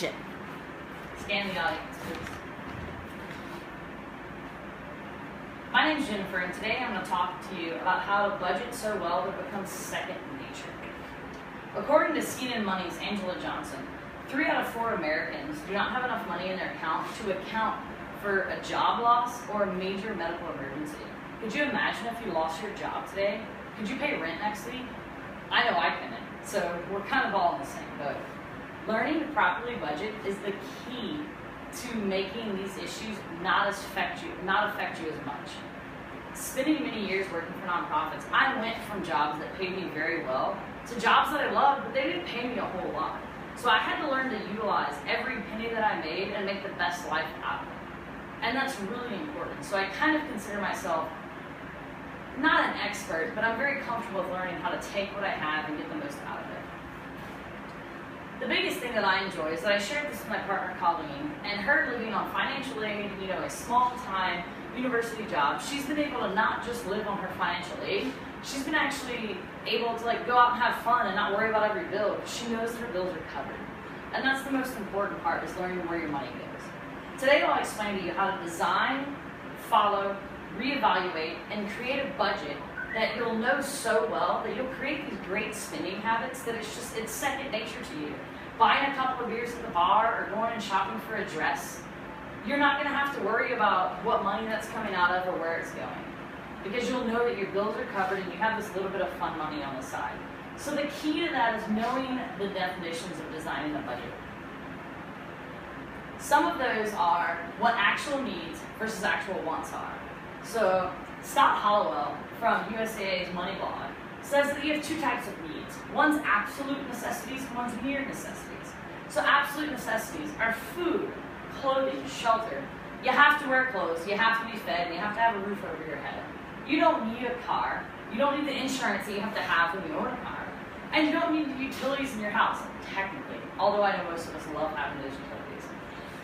shit. Scan the audience, please. My name's Jennifer, and today I'm going to talk to you about how to budget so well that it becomes second nature. According to Skin and Money's Angela Johnson, 3 out of 4 Americans do not have enough money in their account to account for a job loss or a major medical emergency. Could you imagine if you lost your job today? Could you pay rent next week? I know I couldn't, so we're kind of all in the same boat. Learning to properly budget is the key to making these issues not affect you as much. Spending many years working for nonprofits, I went from jobs that paid me very well to jobs that I loved, but they didn't pay me a whole lot. So I had to learn to utilize every penny that I made and make the best life out of it. And that's really important. So I kind of consider myself not an expert, but I'm very comfortable with learning how to take what I have and get the most out of it. The biggest thing that I enjoy is that I shared this with my partner Colleen, and her living on financial aid, a small-time university job, she's been able to not just live on her financial aid, she's been actually able to go out and have fun and not worry about every bill. She knows her bills are covered. And that's the most important part, is learning where your money goes. Today I'll explain to you how to design, follow, reevaluate, and create a budget that you'll know so well that you'll create these great spending habits that it's second nature to you. Buying a couple of beers at the bar or going and shopping for a dress, you're not going to have to worry about what money that's coming out of or where it's going, because you'll know that your bills are covered and you have this little bit of fun money on the side. So the key to that is knowing the definitions of designing a budget. Some of those are what actual needs versus actual wants are. So Scott Hollowell from USAA's Money Blog says that you have 2 types of needs. One's absolute necessities, one's mere necessities. So absolute necessities are food, clothing, shelter. You have to wear clothes, you have to be fed, and you have to have a roof over your head. You don't need a car. You don't need the insurance that you have to have when you own a car. And you don't need the utilities in your house, technically. Although I know most of us love having those utilities.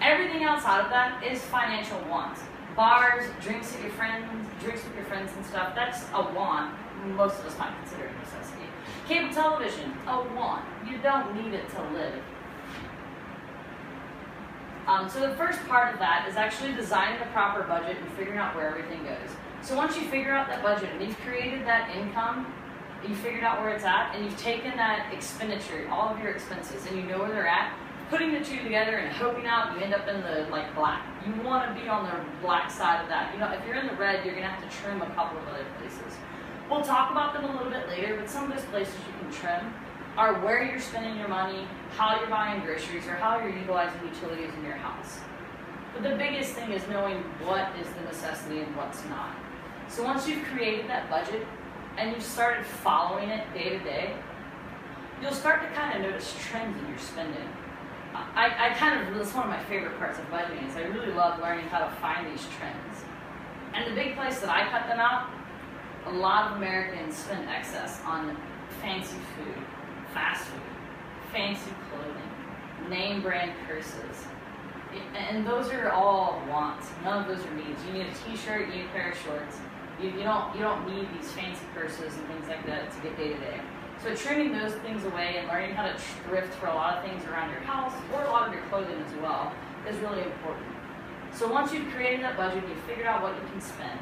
Everything outside of that is financial wants. Bars, drinks with your friends and stuff, that's a want. Most of us might consider it a necessity. Cable television, a want. You don't need it to live. So the first part of that is actually designing the proper budget and figuring out where everything goes. So once you figure out that budget and you've created that income, you figured out where it's at, and you've taken that expenditure, all of your expenses, and you know where they're at, putting the 2 together and hoping out you end up in the black. You want to be on the black side of that. If you're in the red, you're going to have to trim a couple of other places. We'll talk about them a little bit later, but some of those places you can trim are where you're spending your money, how you're buying groceries, or how you're utilizing utilities in your house. But the biggest thing is knowing what is the necessity and what's not. So once you've created that budget and you've started following it day to day, you'll start to kind of notice trends in your spending. That's one of my favorite parts of budgeting, is I really love learning how to find these trends. And the big place that I cut them out, a lot of Americans spend excess on fancy food, fast food, fancy clothing, name brand purses. And those are all wants. None of those are needs. You need a t-shirt, you need a pair of shorts. You don't need these fancy purses and things like that to get day to day. So trimming those things away and learning how to thrift for a lot of things around your house, or a lot of your clothing as well, is really important. So once you've created that budget, you've figured out what you can spend,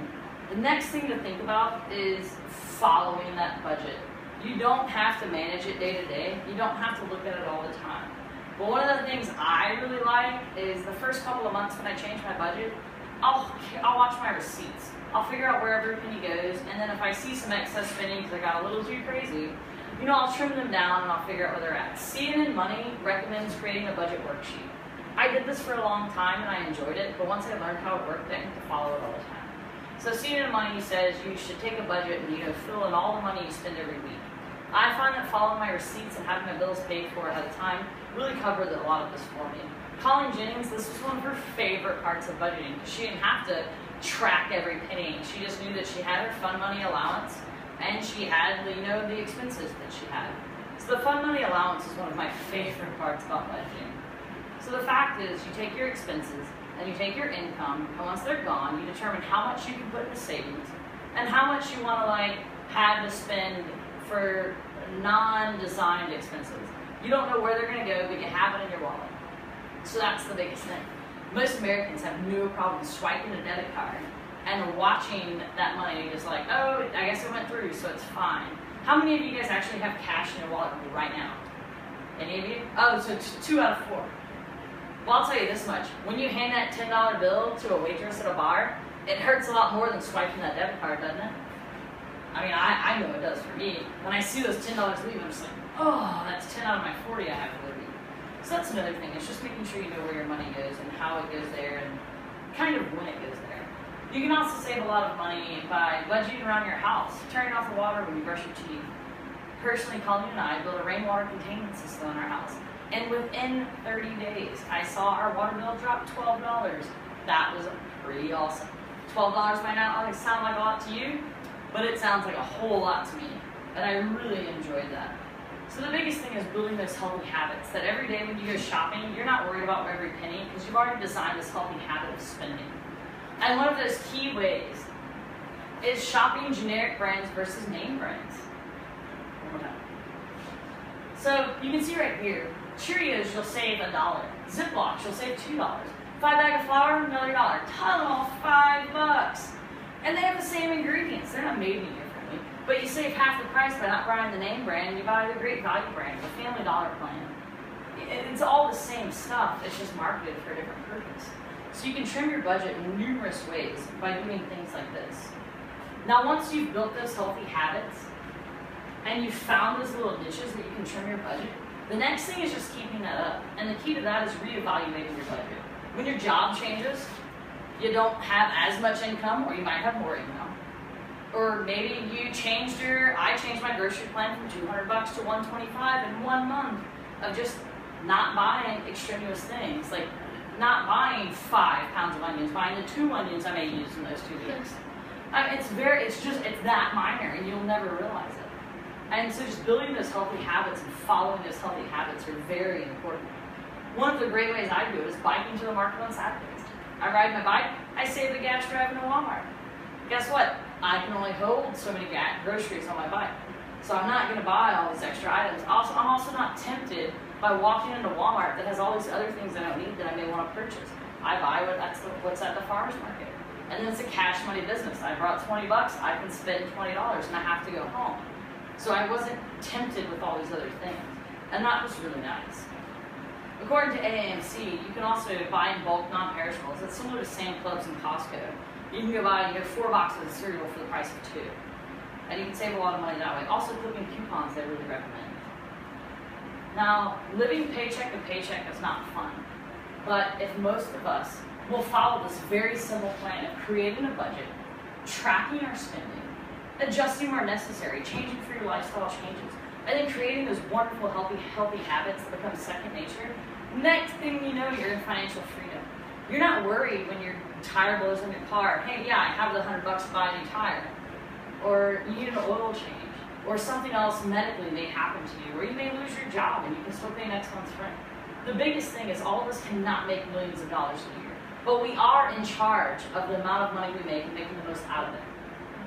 the next thing to think about is following that budget. You don't have to manage it day to day. You don't have to look at it all the time. But one of the things I really like is the first couple of months when I change my budget, I'll watch my receipts. I'll figure out where every penny goes, and then if I see some excess spending because I got a little too crazy, I'll trim them down and I'll figure out where they're at. CNN Money recommends creating a budget worksheet. I did this for a long time and I enjoyed it, but once I learned how it worked, I didn't have to follow it all the time. So CNN Money says you should take a budget and fill in all the money you spend every week. I find that following my receipts and having my bills paid for ahead of time really covered a lot of this for me. Colleen Jennings, this was one of her favorite parts of budgeting, because she didn't have to track every penny. She just knew that she had her fun money allowance and she had the expenses that she had. So the fun money allowance is one of my favorite parts about budgeting. So the fact is, you take your expenses and you take your income, and once they're gone, you determine how much you can put into savings and how much you want to have to spend for non-designed expenses. You don't know where they're going to go, but you have it in your wallet. So that's the biggest thing. Most Americans have no problem swiping a debit card and watching that money just like, oh, I guess it went through, so it's fine. How many of you guys actually have cash in your wallet right now? Any of you? Oh, so 2 out of 4. Well, I'll tell you this much. When you hand that $10 bill to a waitress at a bar, it hurts a lot more than swiping that debit card, doesn't it? I mean, I know it does for me. When I see those $10 leave, I'm just like, oh, that's 10 out of my 40 I have to leave. So that's another thing. It's just making sure you know where your money goes and how it goes there and kind of when it goes there. You can also save a lot of money by budgeting around your house, turning off the water when you brush your teeth. Personally, Colleen and I built a rainwater containment system in our house. And within 30 days, I saw our water bill drop $12. That was pretty awesome. $12 might not sound like a lot to you, but it sounds like a whole lot to me. And I really enjoyed that. So the biggest thing is building those healthy habits that every day when you go shopping, you're not worried about every penny because you've already designed this healthy habit of spending. And one of those key ways is shopping generic brands versus name brands. One more time. So you can see right here, Cheerios, you'll save $1. Ziplocs, you'll save $2. 5 bag of flour, another $1. Tylenol, $5. And they have the same ingredients. They're not made any differently. But you save half the price by not buying the name brand. You buy the Great Value brand, the Family Dollar plan. It's all the same stuff. It's just marketed for a different purpose. So you can trim your budget in numerous ways by doing things like this. Now, once you've built those healthy habits and you've found those little niches that you can trim your budget, the next thing is just keeping that up. And the key to that is reevaluating your budget. When your job changes, you don't have as much income, or you might have more income. Or maybe I changed my grocery plan from $200 to $125 in 1 month of just not buying extraneous things, like not buying 5 pounds of onions, buying the 2 onions I may use in those 2 weeks. It's that minor, and you'll never realize it. And so just building those healthy habits and following those healthy habits are very important. One of the great ways I do it is biking to the market on Saturdays. I ride my bike, I save the gas driving to Walmart. Guess what? I can only hold so many groceries on my bike. So I'm not going to buy all these extra items. I'm also not tempted by walking into Walmart that has all these other things I don't need that I may want to purchase. I buy what's at the farmer's market. And then it's a cash money business. I brought $20, I can spend $20 and I have to go home. So I wasn't tempted with all these other things. And that was really nice. According to AAMC, you can also buy in bulk non-perishables. It's similar to Sam's Clubs and Costco. You can go buy 4 boxes of cereal for the price of 2. And you can save a lot of money that way. Also, clipping coupons, they really recommend. Now, living paycheck to paycheck is not fun. But if most of us will follow this very simple plan of creating a budget, tracking our spending, adjusting where necessary, changing for your lifestyle changes, and then creating those wonderful, healthy habits that become second nature, next thing you know, you're in financial freedom. You're not worried when your tire blows in your car. Hey, yeah, I have the $100 to buy a new tire. Or you need an oil change. Or something else medically may happen to you. Or you may lose your job and you can still pay next month's rent. The biggest thing is all of us cannot make millions of dollars a year. But we are in charge of the amount of money we make and making the most out of it.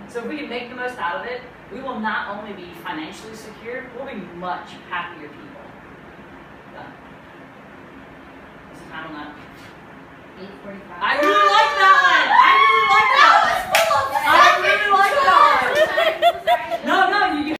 So if we can make the most out of it, we will not only be financially secure, we'll be much happier people. Done. What's the time on that? 8:45. I really like that